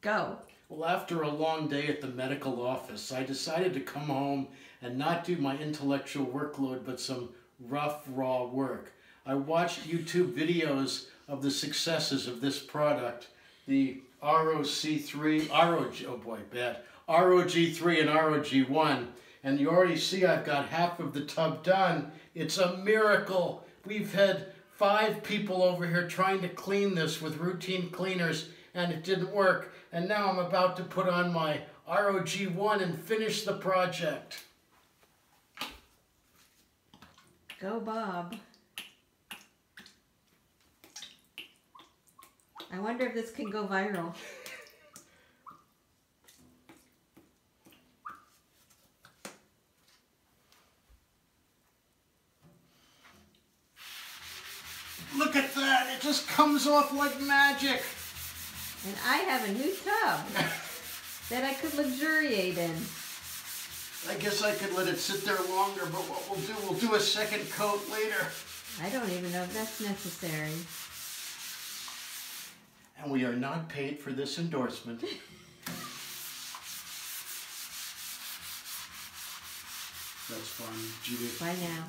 Go. Well, after a long day at the medical office, I decided to come home and not do my intellectual workload, but some rough, raw work. I watched YouTube videos of the successes of this product, the ROG3 and ROG1, and you already see I've got half of the tub done. It's a miracle. We've had 5 people over here trying to clean this with routine cleaners, and it didn't work. And now I'm about to put on my ROG1 and finish the project. Go, Bob. I wonder if this can go viral. Look at that, it just comes off like magic. And I have a new tub that I could luxuriate in. I guess I could let it sit there longer, but what we'll do a second coat later. I don't even know if that's necessary. And we are not paid for this endorsement. That's fine, Judith. Bye now.